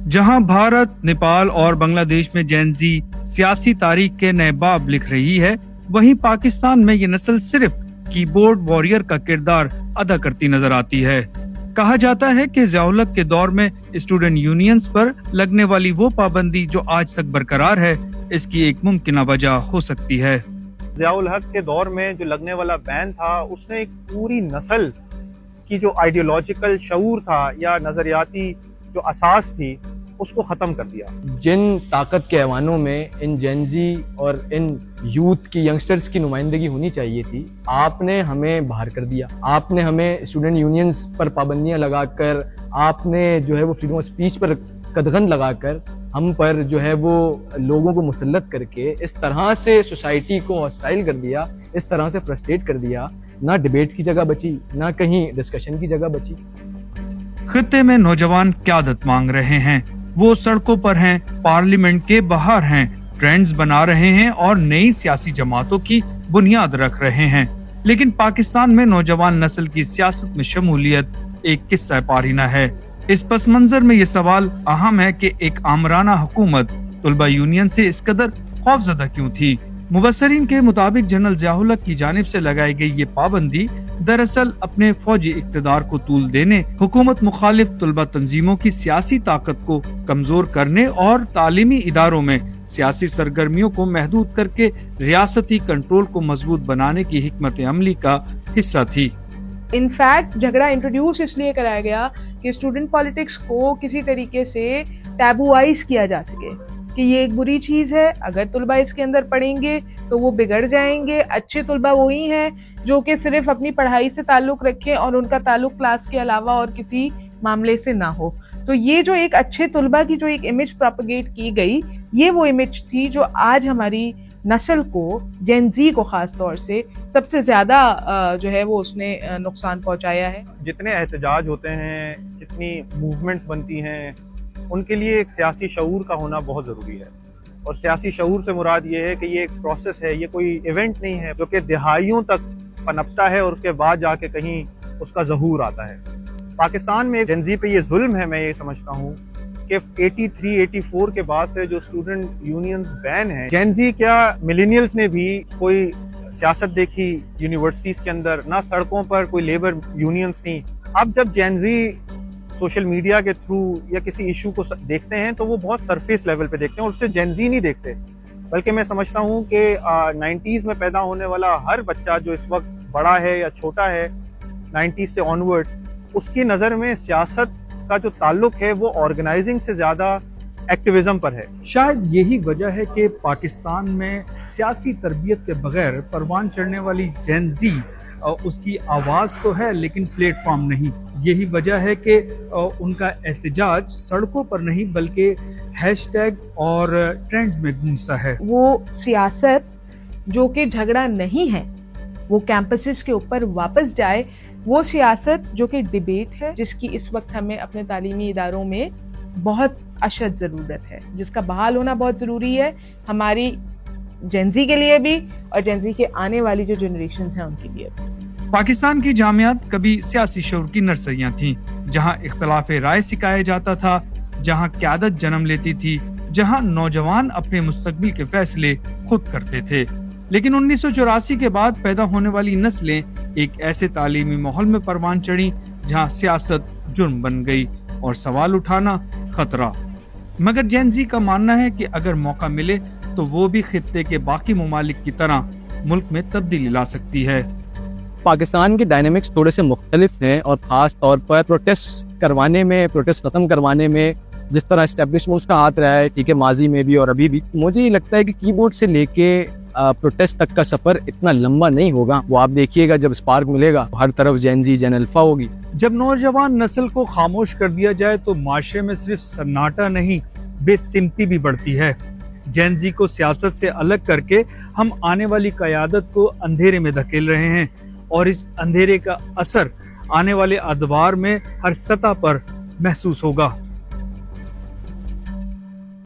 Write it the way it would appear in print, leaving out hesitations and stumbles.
जहां भारत, नेपाल और बांग्लादेश में जेन ज़ी सियासी तारीख के नए बाब लिख रही है, वहीं पाकिस्तान में ये नस्ल सिर्फ कीबोर्ड वॉरियर का किरदार अदा करती नजर आती है। कहा जाता है कि ज़िया-उल हक के दौर में स्टूडेंट यूनियंस पर लगने वाली वो पाबंदी जो आज तक बरकरार है, इसकी एक मुमकिन वजह हो सकती है। ज़िया-उल हक के दौर में जो लगने वाला बैन था, उसने एक पूरी नस्ल की जो आइडियोलॉजिकल शऊर था या नजरियाती जो असास थी, उसको खत्म कर दिया। जिन ताकत के ऐवानों में इन जेन ज़ी और इन यूथ की यंगस्टर्स की नुमाइंदगी होनी चाहिए थी, आपने हमें बाहर कर दिया। आपने हमें स्टूडेंट यूनियंस पर पाबंदियां लगाकर, आपने जो है वो फ्रीडम ऑफ स्पीच पर कदगन लगाकर, हम पर जो है वो लोगों को मुसल्लत करके इस तरह से सोसाइटी को हॉस्टाइल कर दिया, इस तरह से फ्रस्ट्रेट कर दिया। ना डिबेट की जगह बची, ना कहीं डिस्कशन की जगह बची। खित्ते में नौजवान क़यादत मांग रहे हैं, वो सड़कों पर हैं, पार्लियामेंट के बाहर हैं, ट्रेंड्स बना रहे हैं और नई सियासी जमातों की बुनियाद रख रहे हैं। लेकिन पाकिस्तान में नौजवान नस्ल की सियासत में शमूलियत एक किस्सा पारीना है। इस पस मंजर में ये सवाल अहम है कि एक आमराना हुकूमत तुलबा यूनियन से इस कदर खौफजदा क्यों थी। मुबस्सरीन के मुताबिक जनरल ज़िया-उल हक की जानिब से लगाई गई ये पाबंदी दरअसल अपने फौजी इक़्तिदार को तूल देने, हुकूमत मुखालिफ तुलबा तंजीमों की सियासी ताकत को कमजोर करने और तालीमी इदारों में सियासी सरगर्मियों को महदूद करके रियासती कंट्रोल को मजबूत बनाने की हिकमत अमली का हिस्सा थी। इनफैक्ट झगड़ा इंट्रोड्यूस इसलिए कराया गया कि स्टूडेंट पॉलिटिक्स को किसी तरीके से टैबुआइज किया जा सके कि ये एक बुरी चीज है, अगर तुलबा इसके अंदर पढ़ेंगे तो वो बिगड़ जाएंगे। अच्छे तुलबा वही हैं जो कि सिर्फ अपनी पढ़ाई से ताल्लुक रखें और उनका ताल्लुक क्लास के अलावा और किसी मामले से ना हो। तो ये जो एक अच्छे तुलबा की जो एक इमेज प्रोपेगेट की गई, ये वो इमेज थी जो आज हमारी नस्ल को, जेन ज़ी को खास तौर से सबसे ज्यादा जो है वो उसने नुकसान पहुंचाया है। जितने एहतजाज होते हैं, जितनी मूवमेंट्स बनती हैं, उनके लिए एक सियासी शऊर का होना बहुत ज़रूरी है। और सियासी शऊर से मुराद ये है कि ये एक प्रोसेस है, ये कोई इवेंट नहीं है जो कि दिहाइयों तक पनपता है और उसके बाद जाके कहीं उसका ज़हूर आता है। पाकिस्तान में जेन ज़ी पे ये जुल्म है, मैं ये समझता हूँ कि 83-84 के बाद से जो स्टूडेंट यूनियंस बैन है, जेन ज़ी क्या मिलेनियल्स ने भी कोई सियासत देखी यूनिवर्सिटीज़ के अंदर, ना सड़कों पर कोई लेबर यूनियंस थी। अब जब जेन ज़ी सोशल मीडिया के थ्रू या किसी इशू को देखते हैं तो वो बहुत सरफेस लेवल पे देखते हैं और उससे जेन ज़ी नहीं देखते। बल्कि मैं समझता हूँ कि 90s में पैदा होने वाला हर बच्चा जो इस वक्त बड़ा है या छोटा है, 90s से ऑनवर्ड्स, उसकी नज़र में सियासत का जो ताल्लुक है वो ऑर्गेनाइजिंग से ज़्यादा एक्टिविज्म पर है। शायद यही वजह है कि पाकिस्तान में सियासी तरबियत के बगैर परवान चढ़ने वाली जेन ज़ी, उसकी आवाज़ तो है लेकिन प्लेटफॉर्म नहीं। यही वजह है कि उनका एहतजाज सड़कों पर नहीं बल्कि हैशटैग और ट्रेंड्स में गूंजता है। वो सियासत जो कि झगड़ा नहीं है, वो कैंपसेस के ऊपर वापस जाए। वो सियासत जो कि डिबेट है, जिसकी इस वक्त हमें अपने तालीमी इदारों में बहुत अशद ज़रूरत है, जिसका बहाल होना बहुत ज़रूरी है हमारी जेन ज़ी के लिए भी और जेन ज़ी के आने वाली जो जनरेशंस हैं उनके लिए भी। पाकिस्तान की जामियात कभी सियासी शऊर की नर्सरियां थीं, जहां इख्तलाफ राय सिखाया जाता था, जहां क़यादत जन्म लेती थी, जहां नौजवान अपने मुस्तकबिल के फैसले खुद करते थे। लेकिन 1984 के बाद पैदा होने वाली नस्लें एक ऐसे तालीमी माहौल में परवान चढ़ी जहां सियासत जुर्म बन गई और सवाल उठाना खतरा। मगर जेन ज़ी का मानना है कि अगर मौका मिले तो वो भी खित्ते के बाकी ममालिक की तरह मुल्क में तब्दीली ला सकती है। पाकिस्तान के डायनेमिक्स थोड़े से मुख्तलिफ हैं और ख़ास तौर पर प्रोटेस्ट करवाने में, प्रोटेस्ट ख़त्म करवाने में जिस तरह एस्टेब्लिशमेंट्स का हाथ रहा है, ठीक है, माजी में भी और अभी भी, मुझे ये लगता है कि कीबोर्ड से लेके प्रोटेस्ट तक का सफ़र इतना लंबा नहीं होगा। वो आप देखिएगा जब स्पार्क मिलेगा हर तरफ जेन ज़ी, जेन अल्फा होगी। जब नौजवान नस्ल को खामोश कर दिया जाए तो माशरे में सिर्फ सन्नाटा नहीं, बेसिमती भी बढ़ती है। जेन ज़ी को सियासत से अलग करके हम आने वाली क़यादत को अंधेरे में धकेल रहे हैं और इस अंधेरे का असर आने वाले अदवार में हर सतह पर महसूस होगा।